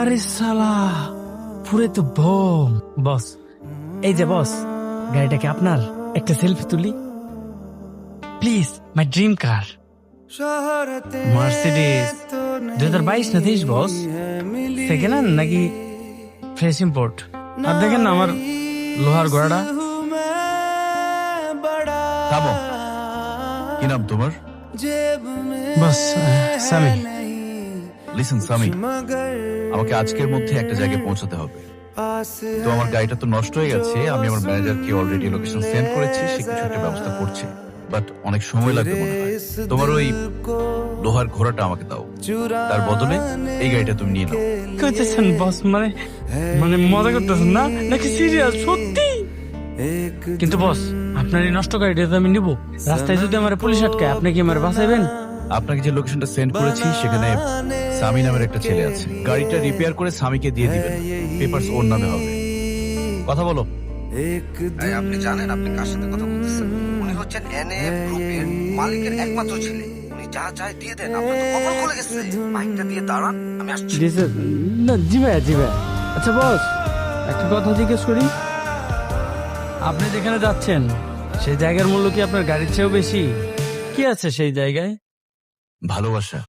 আরে সালা, পুরে তো বম। বস, এই যে বস, গাড়িটাকে আপনার, একটা সেলফি তুলি please. My dream car Mercedes 2022 না 23 বস। সেকেন্ড হ্যান্ড নাকি ফ্রেশ ইম্পোর্ট? আর দেখেন না আমার লোহার ঘোড়াটা। থামো, কি নাম তোমার? বস, সামি। লিসেন সামি, আমাকে আজকের মধ্যে একটা জায়গায় পৌঁছাতে হবে। তো আমার গাড়িটা তো নষ্ট হয়ে গেছে, আমি আমার ম্যানেজারকে অলরেডি লোকেশন সেন্ড করেছি, সে কিছু একটা ব্যবস্থা করছে, বাট অনেক সময় লাগবে মনে হয়। তোমার ওই লোহার ঘোড়াটা আমাকে দাও, তার বদলে এই গাড়িটা তুমি নিয়ে নাও। কইতেছেন বস? মানে মানে মজা করতেছেন না নাকি সিরিয়াস সত্যি? কিন্তু বস, আপনার এই নষ্ট গাড়িটা তো আমি নিবো। রাস্তায় যদি আমার পুলিশ আটকায়, আপনি কি আমার বাঁচাইবেন? আপনাকে যে লোকেশনটা সেন্ড করেছি সেখানে সামি নামের একটা ছেলে আছে, গাড়িটা রিপেয়ার করে সামিকে দিয়ে দিবেন, পেপারস ওর নামে হবে। কথা বলো। ভাই, আপনি জানেন আপনি কার সাথে কথা বলতেছেন? উনি হচ্ছেন এনএফ গ্রুপের মালিকের একমাত্র ছেলে। উনি যা চায় দিয়ে দেন, আপনার তো কপাল খুলে গেছে। মাইকটা দিয়ে দাঁড়ান, আমি আসছি। জি স্যার। না, জি ভাইয়া, জি ভাইয়া। আচ্ছা বস, একটা কথা জিজ্ঞেস করি, আপনি যেখানে যাচ্ছেন সেই জায়গার মূল্য কি আপনার গাড়ির চেয়েও বেশি? কি আছে সেই জায়গায়? ভালোবাসা।